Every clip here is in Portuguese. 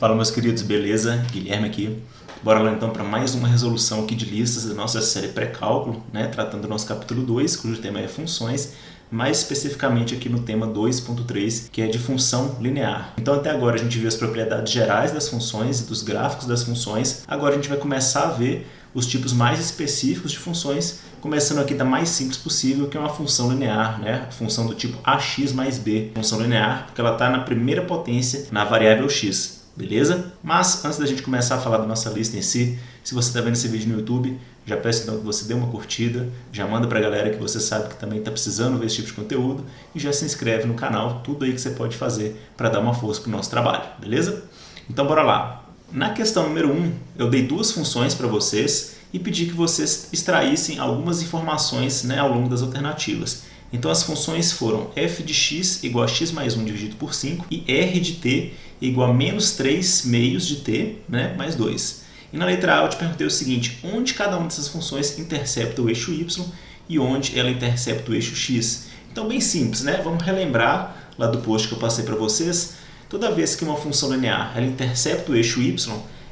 Fala, meus queridos, beleza? Guilherme aqui. Bora lá então para mais uma resolução aqui de listas da nossa série pré-cálculo, né? Tratando do nosso capítulo 2, cujo tema é funções, mais especificamente aqui no tema 2.3, que é de função linear. Então até agora a gente viu as propriedades gerais das funções e dos gráficos das funções. Agora a gente vai começar a ver os tipos mais específicos de funções, começando aqui da mais simples possível, que é uma função linear, né? A função do tipo ax mais b. Função linear, porque ela está na primeira potência na variável x. Beleza? Mas antes da gente começar a falar da nossa lista em si, se você está vendo esse vídeo no YouTube, já peço então que você dê uma curtida, já manda para a galera que você sabe que também está precisando ver esse tipo de conteúdo e já se inscreve no canal, tudo aí que você pode fazer para dar uma força para o nosso trabalho, beleza? Então bora lá! Na questão número 1, eu dei duas funções para vocês e pedi que vocês extraíssem algumas informações, né, ao longo das alternativas. Então as funções foram f de x igual a x mais 1 dividido por 5 e r de t igual a menos 3 meios de t, né, mais 2. E na letra A eu te perguntei o seguinte, onde cada uma dessas funções intercepta o eixo y e onde ela intercepta o eixo x. Então bem simples, né? Vamos relembrar lá do post que eu passei para vocês. Toda vez que uma função linear ela intercepta o eixo y,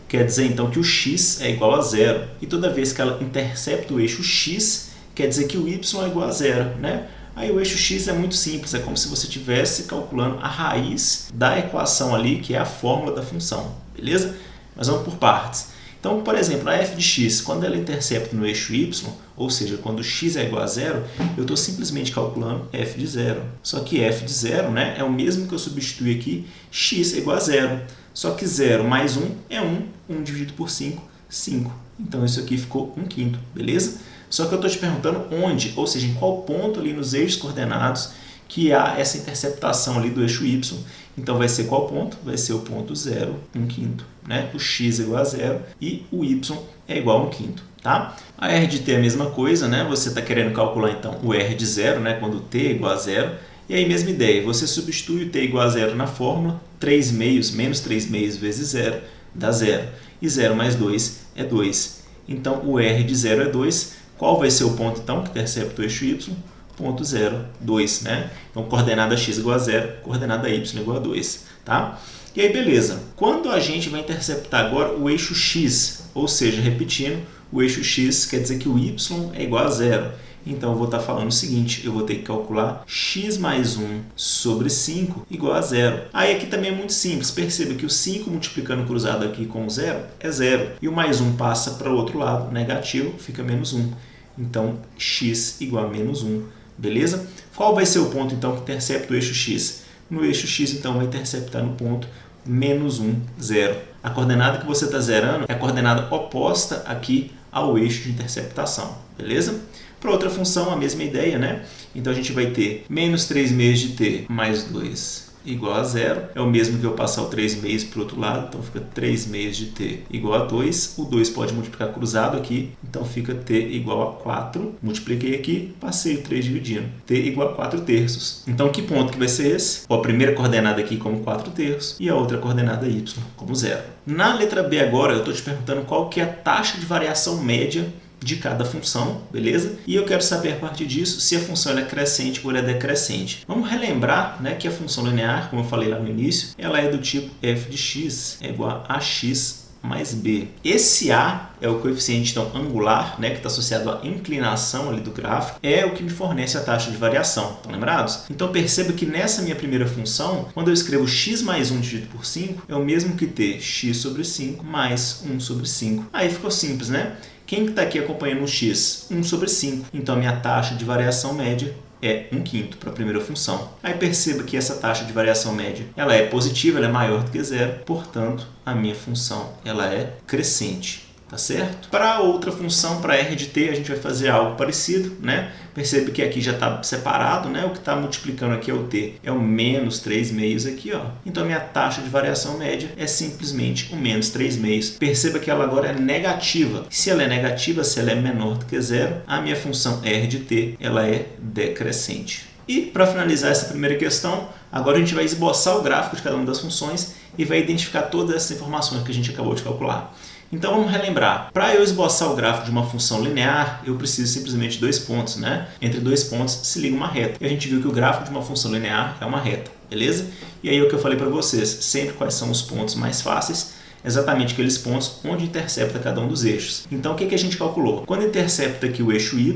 quer dizer então que o x é igual a zero. E toda vez que ela intercepta o eixo x, quer dizer que o y é igual a zero, né? Aí o eixo x é muito simples, é como se você estivesse calculando a raiz da equação ali, que é a fórmula da função, beleza? Mas vamos por partes. Então, por exemplo, a f de x, quando ela intercepta no eixo y, ou seja, quando x é igual a zero, eu estou simplesmente calculando f de zero. Só que f de zero, né, é o mesmo que eu substituir aqui, x é igual a zero. Só que 0 mais 1 é 1, 1 dividido por 5, 5. Então isso aqui ficou 1/5, beleza? Só que eu estou te perguntando onde, ou seja, em qual ponto ali nos eixos coordenados que há essa interceptação ali do eixo y. Então vai ser qual ponto? Vai ser o ponto 0, 1/5. Né? O x é igual a 0 e o y é igual a 1/5. Tá? A r de t é a mesma coisa, né? Você está querendo calcular então o r de 0, né? Quando t é igual a 0. E aí, mesma ideia, você substitui o t igual a 0 na fórmula, 3 meios menos 3 meios vezes 0 dá 0. E 0 mais 2 é 2. Então o r de 0 é 2. Qual vai ser o ponto, então, que intercepta o eixo y? Ponto 0, 2, né? Então, coordenada x igual a 0, coordenada y igual a 2, tá? E aí, beleza. Quando a gente vai interceptar agora o eixo x, ou seja, repetindo, o eixo x quer dizer que o y é igual a 0. Então, eu vou estar falando o seguinte, eu vou ter que calcular x mais 1 sobre 5 igual a 0. Aí aqui também é muito simples, perceba que o 5 multiplicando cruzado aqui com o 0 é 0. E o mais 1 passa para o outro lado, negativo, fica menos 1. Então, x igual a menos 1, beleza? Qual vai ser o ponto, então, que intercepta o eixo x? No eixo x, então, vai interceptar no ponto menos 1, 0. A coordenada que você está zerando é a coordenada oposta aqui ao eixo de interceptação, beleza? Para outra função, a mesma ideia, né? Então, a gente vai ter menos 3 meios de t mais 2 igual a 0. É o mesmo que eu passar o 3 meios para o outro lado, então fica 3 meios de t igual a 2. O 2 pode multiplicar cruzado aqui, então fica t igual a 4. Multipliquei aqui, passei o 3 dividindo. t igual a 4 terços. Então, que ponto que vai ser esse? A primeira coordenada aqui como 4 terços e a outra coordenada y como 0. Na letra B agora, eu estou te perguntando qual que é a taxa de variação média de cada função, beleza? E eu quero saber a partir disso se a função é crescente ou ela é decrescente. Vamos relembrar, né, que a função linear, como eu falei lá no início, ela é do tipo f de x é igual a ax mais b. Esse a é o coeficiente então, angular, né, que está associado à inclinação ali do gráfico, é o que me fornece a taxa de variação. Estão lembrados? Então perceba que nessa minha primeira função, quando eu escrevo x mais 1 dividido por 5, é o mesmo que ter x sobre 5 mais 1 sobre 5. Aí ficou simples, né? Quem está aqui acompanhando o x? 1 sobre 5. Então, a minha taxa de variação média é 1/5 para a primeira função. Aí perceba que essa taxa de variação média ela é positiva, ela é maior do que 0. Portanto, a minha função ela é crescente. Tá certo? Para a outra função, para r de t, a gente vai fazer algo parecido, né? Percebe que aqui já está separado, né? O que está multiplicando aqui é o t, é o menos 3 meios aqui, ó. Então, a minha taxa de variação média é simplesmente o menos 3 meios. Perceba que ela agora é negativa. Se ela é negativa, se ela é menor do que 0, a minha função r de t, ela é decrescente. E, para finalizar essa primeira questão, agora a gente vai esboçar o gráfico de cada uma das funções e vai identificar todas essas informações que a gente acabou de calcular. Então vamos relembrar, para eu esboçar o gráfico de uma função linear, eu preciso simplesmente de 2 pontos, né? Entre 2 pontos se liga uma reta. E a gente viu que o gráfico de uma função linear é uma reta. beleza? E aí o que eu falei para vocês, sempre quais são os pontos mais fáceis, exatamente aqueles pontos onde intercepta cada um dos eixos. Então o que a gente calculou? Quando intercepta aqui o eixo y,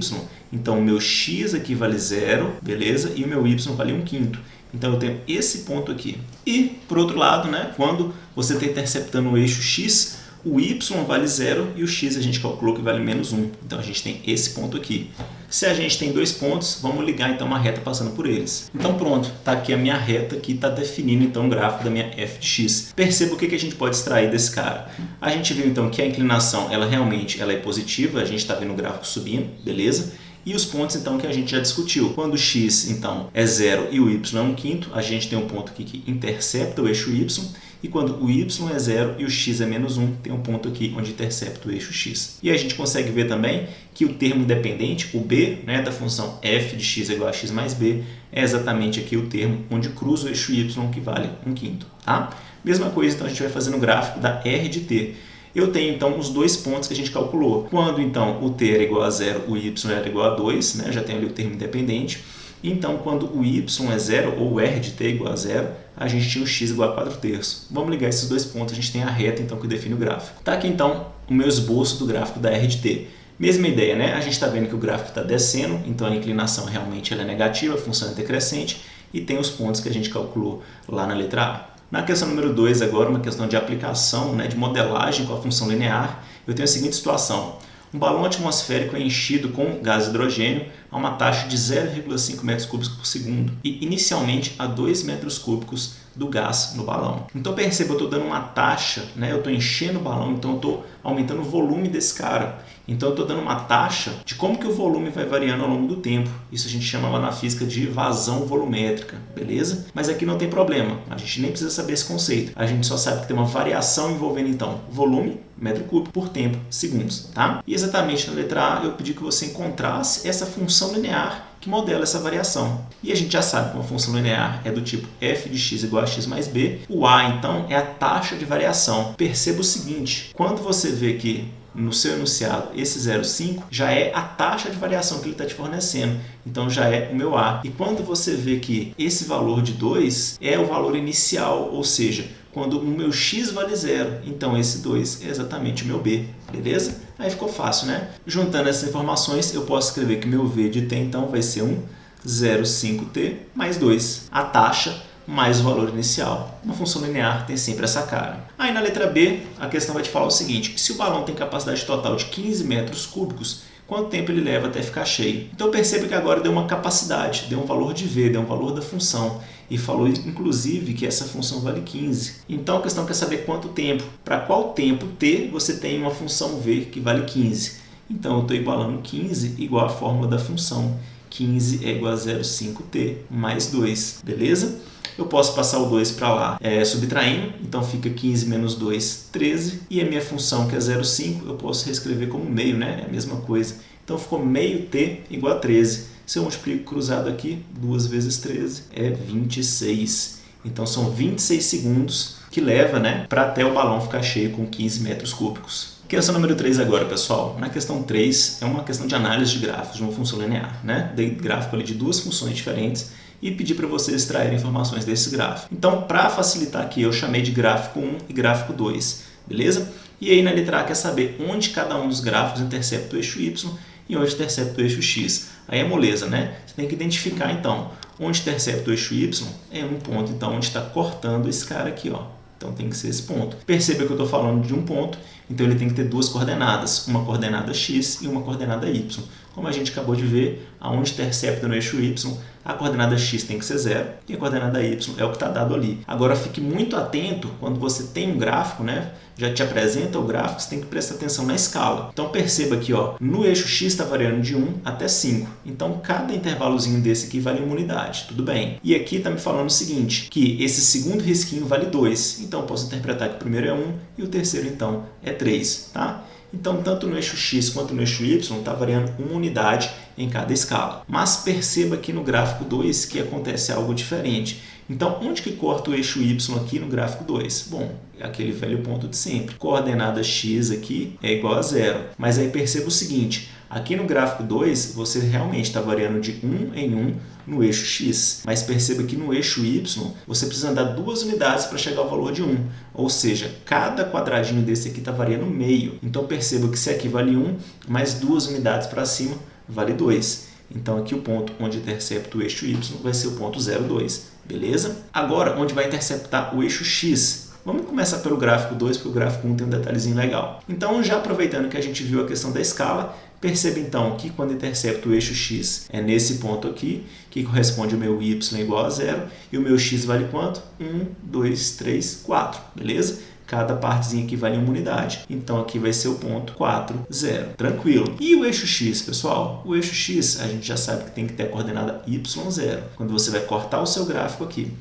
então o meu x aqui vale 0, beleza? E o meu y vale 1/5. Então eu tenho esse ponto aqui. E, por outro lado, né, quando você está interceptando o eixo x, o y vale 0 e o x a gente calculou que vale -1. Então a gente tem esse ponto aqui. Se a gente tem dois pontos, vamos ligar então uma reta passando por eles. Então pronto, está aqui a minha reta que está definindo então o gráfico da minha f de x. Perceba o que a gente pode extrair desse cara. A gente viu então que a inclinação ela realmente é positiva, a gente está vendo o gráfico subindo, beleza? E os pontos então que a gente já discutiu. Quando o x então é 0 e o y é 1/5, a gente tem um ponto aqui que intercepta o eixo y. E quando o y é 0 e o x é -1, tem um ponto aqui onde intercepta o eixo x. E a gente consegue ver também que o termo independente, o b, né, da função f de x igual a x mais b, é exatamente aqui o termo onde cruza o eixo y, que vale 1/5. Tá? Mesma coisa, então, a gente vai fazer no gráfico da r de t. Eu tenho, então, os dois pontos que a gente calculou. Quando, então, o t era igual a 0, o y era igual a 2, né, já tenho ali o termo independente. Então, quando o y é 0, ou o r de t é igual a 0, a gente tinha o x igual a 4/3. Vamos ligar esses dois pontos, a gente tem a reta então, que define o gráfico. Tá aqui, então, o meu esboço do gráfico da r de t. Mesma ideia, né? A gente está vendo que o gráfico está descendo, então a inclinação realmente ela é negativa, a função é decrescente, e tem os pontos que a gente calculou lá na letra A. Na questão número 2, agora, uma questão de aplicação, né, de modelagem com a função linear, eu tenho a seguinte situação. Um balão atmosférico é enchido com gás hidrogênio a uma taxa de 0,5 metros cúbicos por segundo e inicialmente a 2 metros cúbicos do gás no balão. Então perceba, eu estou dando uma taxa, né? Eu estou enchendo o balão, então eu estou aumentando o volume desse cara. Então eu estou dando uma taxa de como que o volume vai variando ao longo do tempo. Isso a gente chama lá na física de vazão volumétrica, beleza? Mas aqui não tem problema, a gente nem precisa saber esse conceito. A gente só sabe que tem uma variação envolvendo então volume, metro cúbico, por tempo, segundos, tá? E exatamente na letra A eu pedi que você encontrasse essa função linear que modela essa variação. E a gente já sabe que uma função linear é do tipo f de x igual a x mais b. O A, então, é a taxa de variação. Perceba o seguinte, quando você vê que no seu enunciado esse 0,5 já é a taxa de variação que ele está te fornecendo. Então já é o meu A. E quando você vê que esse valor de 2 é o valor inicial, ou seja, quando o meu x vale 0, então esse 2 é exatamente o meu B, beleza? Aí ficou fácil, né? Juntando essas informações, eu posso escrever que meu V de t, então, vai ser 0,5t mais 2. A taxa mais o valor inicial. Uma função linear tem sempre essa cara. Aí na letra B, a questão vai te falar o seguinte, se o balão tem capacidade total de 15 metros cúbicos, quanto tempo ele leva até ficar cheio? Então perceba que agora deu uma capacidade, deu um valor de V, deu um valor da função. E falou inclusive que essa função vale 15. Então a questão quer saber quanto tempo. Para qual tempo t você tem uma função v que vale 15. Então eu estou igualando 15 igual a fórmula da função. 15 é igual a 0,5t mais 2, beleza? Eu posso passar o 2 para lá subtraindo, então fica 15 menos 2, 13. E a minha função, que é 0,5, eu posso reescrever como meio, né? É a mesma coisa. Então ficou meio t igual a 13. Se eu multiplico cruzado aqui, 2 vezes 13 é 26. Então são 26 segundos que leva, né, para até o balão ficar cheio com 15 metros cúbicos. Questão número 3 agora, pessoal. Na questão 3 é uma questão de análise de gráficos de uma função linear, né? Dei gráfico ali de duas funções diferentes e pedi para vocês extraírem informações desse gráfico. Então, para facilitar aqui, eu chamei de gráfico 1 e gráfico 2, beleza? E aí na letra A quer saber onde cada um dos gráficos intercepta o eixo y e onde intercepta o eixo x. Aí é moleza, né? Você tem que identificar, então, onde intercepta o eixo y é um ponto, então, onde está cortando esse cara aqui, ó. Então tem que ser esse ponto. Perceba que eu estou falando de um ponto, então ele tem que ter duas coordenadas, uma coordenada x e uma coordenada y. Como a gente acabou de ver, aonde intercepta no eixo y, a coordenada x tem que ser 0 e a coordenada y é o que está dado ali. Agora fique muito atento quando você tem um gráfico, né? Já te apresenta o gráfico, você tem que prestar atenção na escala. Então perceba aqui, ó, no eixo x está variando de 1 até 5. Então cada intervalozinho desse aqui vale uma unidade, tudo bem. E aqui está me falando o seguinte, que esse segundo risquinho vale 2. Então eu posso interpretar que o primeiro é 1 e o terceiro então é 3, tá? Então, tanto no eixo x quanto no eixo y está variando uma unidade em cada escala. Mas perceba aqui no gráfico 2 que acontece algo diferente. Então, onde que corta o eixo y aqui no gráfico 2? Bom, é aquele velho ponto de sempre. Coordenada x aqui é igual a 0. Mas aí perceba o seguinte, aqui no gráfico 2 você realmente está variando de 1 em 1 no eixo x. Mas perceba que no eixo y, você precisa andar 2 unidades para chegar ao valor de 1. Ou seja, cada quadradinho desse aqui está variando meio. Então perceba que se aqui vale 1, mais 2 unidades para cima vale 2. Então aqui o ponto onde intercepta o eixo y vai ser o ponto 0,2. Beleza? Agora, onde vai interceptar o eixo x? Vamos começar pelo gráfico 2, porque o gráfico 1 tem um detalhezinho legal. Então, já aproveitando que a gente viu a questão da escala, perceba então que quando intercepta o eixo x é nesse ponto aqui, que corresponde ao meu y igual a 0, e o meu x vale quanto? 1, 2, 3, 4, beleza? Cada partezinha aqui vale uma unidade. Então, aqui vai ser o ponto 4, 0. Tranquilo. E o eixo x, pessoal? O eixo x, a gente já sabe que tem que ter a coordenada y0, quando você vai cortar o seu gráfico aqui.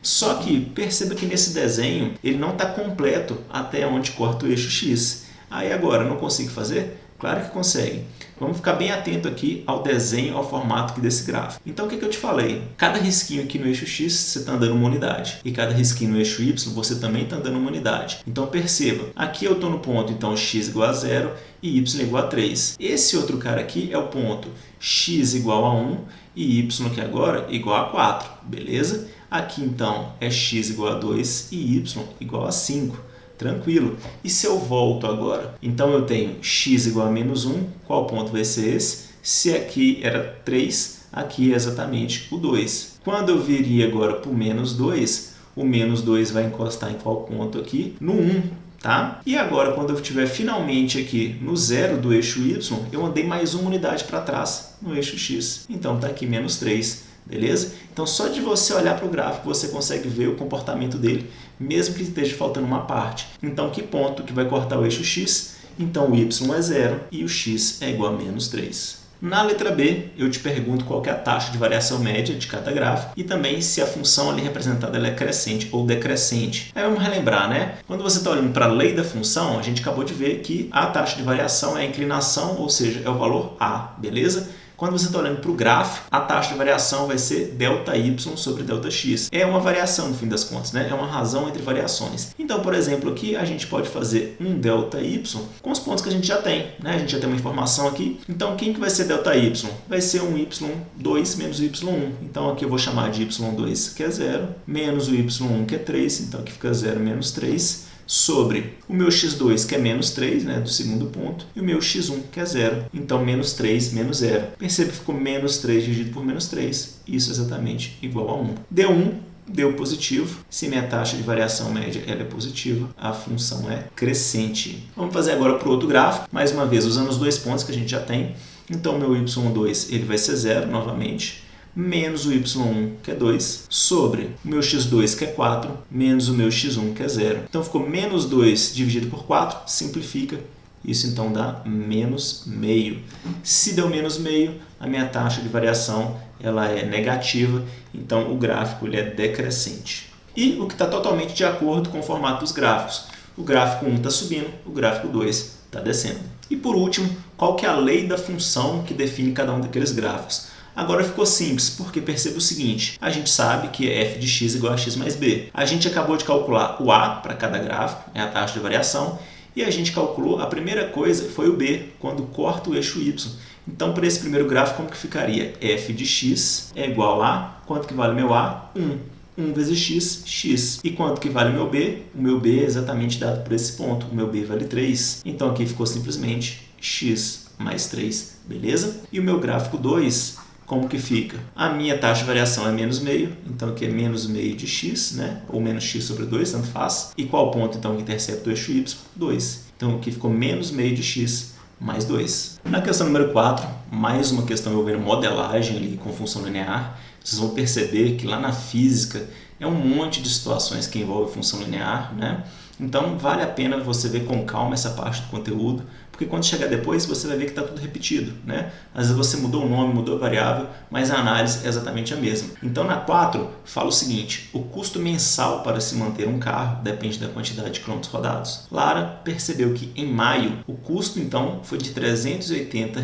Só que, perceba que nesse desenho, ele não está completo até onde corta o eixo x. Aí agora, não consigo fazer? Claro que consegue. Vamos ficar bem atento aqui ao desenho, ao formato aqui desse gráfico. Então, o que eu te falei? Cada risquinho aqui no eixo x, você está andando uma unidade. E cada risquinho no eixo y, você também está andando uma unidade. Então, perceba. Aqui eu estou no ponto, então, x igual a 0 e y igual a 3. Esse outro cara aqui é o ponto x igual a 1 e y aqui agora igual a 4. Beleza? Aqui, então, é x igual a 2 e y igual a 5. Tranquilo. E se eu volto agora? Então, eu tenho x igual a menos 1. Qual ponto vai ser esse? Se aqui era 3, aqui é exatamente o 2. Quando eu viria agora para o menos 2, o menos 2 vai encostar em qual ponto aqui? No 1. Tá? E agora, quando eu estiver finalmente aqui no 0 do eixo y, eu andei mais uma unidade para trás no eixo x. Então, está aqui menos 3. Beleza? Então, só de você olhar para o gráfico, você consegue ver o comportamento dele, mesmo que esteja faltando uma parte. Então, que ponto que vai cortar o eixo x? Então, o y é 0 e o x é igual a menos 3. Na letra B, eu te pergunto qual que é a taxa de variação média de cada gráfico e também se a função ali representada ela é crescente ou decrescente. Aí vamos relembrar, né? Quando você está olhando para a lei da função, a gente acabou de ver que a taxa de variação é a inclinação, ou seja, é o valor A, beleza? Quando você está olhando para o gráfico, a taxa de variação vai ser ΔY sobre ΔX. É uma variação, no fim das contas, né? É uma razão entre variações. Então, por exemplo, aqui a gente pode fazer um ΔY com os pontos que a gente já tem, né? A gente já tem uma informação aqui. Então, quem que vai ser ΔY? Vai ser um Y2 menos o Y1. Então, aqui eu vou chamar de Y2, que é 0, menos o Y1, que é 3. Então, aqui fica 0 menos 3. Sobre o meu x2, que é menos 3, né, do segundo ponto, e o meu x1, que é 0. Então, menos 3 menos 0. Perceba que ficou menos 3 dividido por menos 3. Isso é exatamente igual a 1. Deu 1, deu positivo. Se minha taxa de variação média ela é positiva, a função é crescente. Vamos fazer agora para o outro gráfico. Mais uma vez, usando os dois pontos que a gente já tem. Então, o meu y2 ele vai ser 0 novamente. Menos o y1, que é 2, sobre o meu x2, que é 4, menos o meu x1, que é 0. Então, ficou menos 2 dividido por 4, simplifica. Isso, então, dá menos meio. Se deu menos meio, a minha taxa de variação ela é negativa, então o gráfico ele é decrescente. E o que está totalmente de acordo com o formato dos gráficos. O gráfico 1 está subindo, o gráfico 2 está descendo. E, por último, qual que é a lei da função que define cada um daqueles gráficos? Agora ficou simples, porque perceba o seguinte, a gente sabe que é f de x igual a x mais b. A gente acabou de calcular o a para cada gráfico, é a taxa de variação, e a gente calculou, a primeira coisa foi o b, quando corta o eixo y. Então, para esse primeiro gráfico, como que ficaria? F de x é igual a, quanto que vale meu a? 1. 1 vezes x, x. E quanto que vale o meu b? O meu b é exatamente dado por esse ponto, o meu b vale 3. Então, aqui ficou simplesmente x mais 3, beleza? E o meu gráfico 2... como que fica? A minha taxa de variação é menos meio, então aqui é menos meio de x, né? Ou menos x sobre 2, tanto faz. E qual ponto, então, que intercepta o eixo y? 2. Então, aqui ficou menos meio de x mais 2. Na questão número 4, mais uma questão envolvendo modelagem ali com função linear. Vocês vão perceber que lá na física é um monte de situações que envolvem função linear, né? Então, vale a pena você ver com calma essa parte do conteúdo, porque quando chegar depois, você vai ver que está tudo repetido, né? Às vezes você mudou o nome, mudou a variável, mas a análise é exatamente a mesma. Então, na 4, fala o seguinte, o custo mensal para se manter um carro depende da quantidade de quilômetros rodados. Lara percebeu que, em maio, o custo, então, foi de R$ 380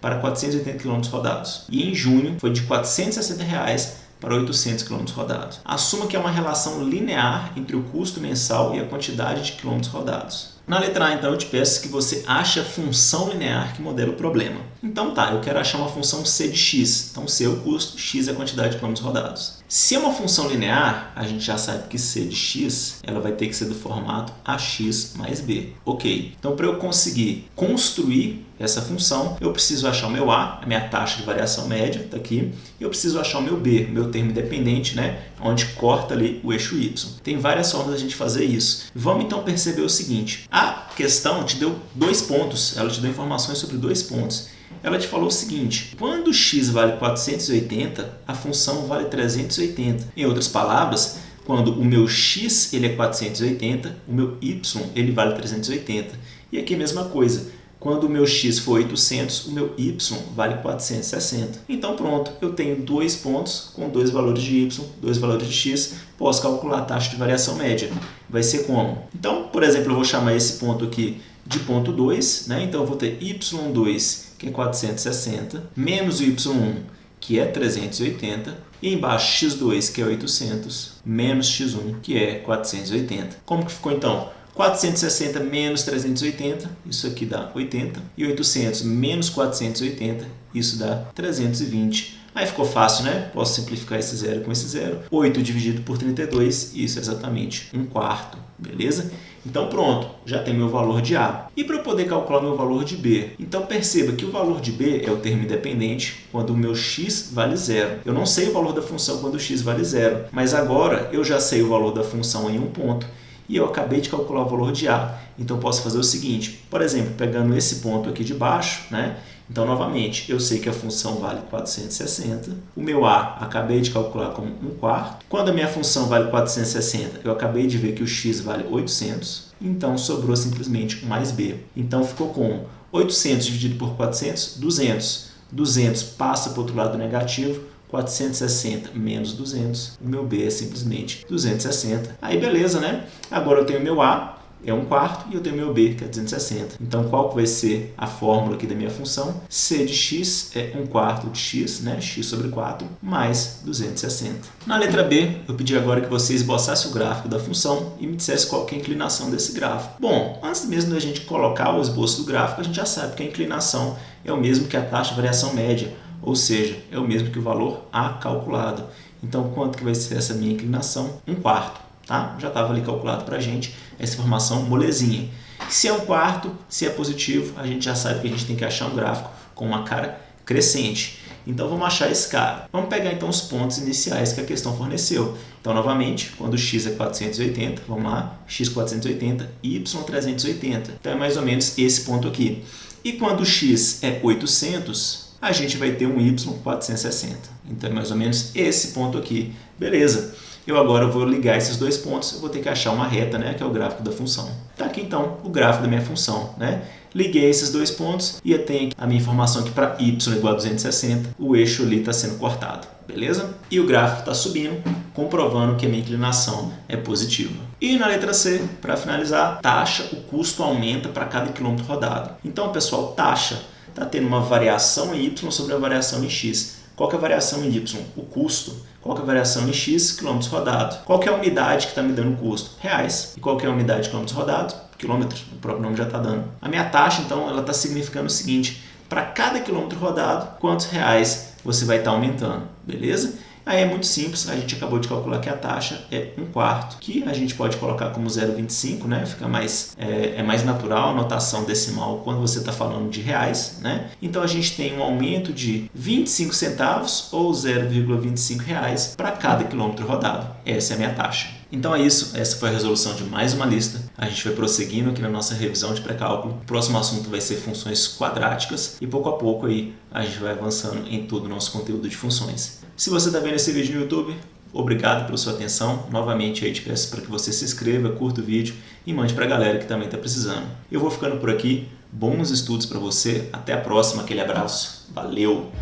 para 480 quilômetros rodados. E em junho, foi de R$ 460 para 800 km rodados. Assuma que é uma relação linear entre o custo mensal e a quantidade de quilômetros rodados. Na letra A, então, eu te peço que você ache a função linear que modela o problema. Então tá, eu quero achar uma função c de x. Então c é o custo, x é a quantidade de quilômetros rodados. Se é uma função linear, a gente já sabe que c de x ela vai ter que ser do formato ax mais b. Ok, então para eu conseguir construir essa função, eu preciso achar o meu a minha taxa de variação média, está aqui, e eu preciso achar o meu b, meu termo independente, né, onde corta ali o eixo y. Tem várias formas da gente fazer isso. Vamos então perceber o seguinte, a questão te deu 2 pontos, ela te deu informações sobre 2 pontos. Ela te falou o seguinte, quando x vale 480, a função vale 380. Em outras palavras, quando o meu x ele é 480, o meu y ele vale 380. E aqui a mesma coisa. Quando o meu x for 800, o meu y vale 460. Então pronto, eu tenho 2 pontos com 2 valores de y, 2 valores de x, posso calcular a taxa de variação média. Vai ser como? Então, por exemplo, eu vou chamar esse ponto aqui de ponto 2, né? Então eu vou ter y2, que é 460, menos o y1, que é 380, e embaixo x2, que é 800, menos x1, que é 480. Como que ficou então? 460 menos 380, isso aqui dá 80, e 800 menos 480, isso dá 320. Aí ficou fácil, né? Posso simplificar esse zero com esse zero. 8 dividido por 32, isso é exatamente 1/4, beleza? Então pronto, já tem meu valor de A. E para eu poder calcular meu valor de B? Então perceba que o valor de B é o termo independente quando o meu x vale zero. Eu não sei o valor da função quando o x vale zero, mas agora eu já sei o valor da função em um ponto. E eu acabei de calcular o valor de A. Então, eu posso fazer o seguinte, por exemplo, pegando esse ponto aqui de baixo, né? Então, novamente, eu sei que a função vale 460. O meu A, acabei de calcular como 1/4. Quando a minha função vale 460, eu acabei de ver que o x vale 800. Então, sobrou simplesmente 1 mais B. Então, ficou com 800 dividido por 400, 200. 200 passa para o outro lado negativo. 460 menos 200, o meu B é simplesmente 260. Aí beleza, né? Agora eu tenho meu A, é 1/4, e eu tenho meu B, que é 260. Então qual que vai ser a fórmula aqui da minha função? C de x é 1/4 de x, né? X sobre 4, mais 260. Na letra B, eu pedi agora que você esboçasse o gráfico da função e me dissesse qual que é a inclinação desse gráfico. Bom, antes mesmo da gente colocar o esboço do gráfico, a gente já sabe que a inclinação é o mesmo que a taxa de variação média, ou seja, é o mesmo que o valor A calculado. Então, quanto que vai ser essa minha inclinação? 1/4, tá? Já estava ali calculado para a gente essa informação molezinha. Se é 1/4, se é positivo, a gente já sabe que a gente tem que achar um gráfico com uma cara crescente. Então, vamos achar esse cara. Vamos pegar, então, os pontos iniciais que a questão forneceu. Então, novamente, quando x é 480, vamos lá, x 480, y 380. Então, é mais ou menos esse ponto aqui. E quando x é 800, a gente vai ter um y 460. Então, é mais ou menos esse ponto aqui. Beleza. Eu agora vou ligar esses 2 pontos, eu vou ter que achar uma reta, né, que é o gráfico da função. Está aqui, então, o gráfico da minha função, né? Liguei esses 2 pontos e eu tenho a minha informação que para y igual a 260, o eixo ali está sendo cortado. Beleza? E o gráfico está subindo, comprovando que a minha inclinação é positiva. E na letra C, para finalizar, taxa, o custo aumenta para cada quilômetro rodado. Então, pessoal, taxa está tendo uma variação em y sobre a variação em x. Qual que é a variação em y? O custo. Qual que é a variação em x? Quilômetros rodados. Qual que é a unidade que está me dando o custo? Reais. E qual que é a unidade de quilômetros rodados? Quilômetros. O próprio nome já está dando. A minha taxa, então, ela está significando o seguinte. Para cada quilômetro rodado, quantos reais você vai estar aumentando? Beleza? Aí é muito simples, a gente acabou de calcular que a taxa é 1/4, que a gente pode colocar como 0,25, né? Fica mais, é mais natural a notação decimal quando você está falando de reais, né? Então a gente tem um aumento de 25 centavos ou 0,25 reais para cada quilômetro rodado. Essa é a minha taxa. Então é isso, essa foi a resolução de mais uma lista. A gente vai prosseguindo aqui na nossa revisão de pré-cálculo. O próximo assunto vai ser funções quadráticas e pouco a pouco aí a gente vai avançando em todo o nosso conteúdo de funções. Se você está vendo esse vídeo no YouTube, obrigado pela sua atenção. Novamente aí te peço para que você se inscreva, curta o vídeo e mande para a galera que também está precisando. Eu vou ficando por aqui. Bons estudos para você. Até a próxima. Aquele abraço. Valeu!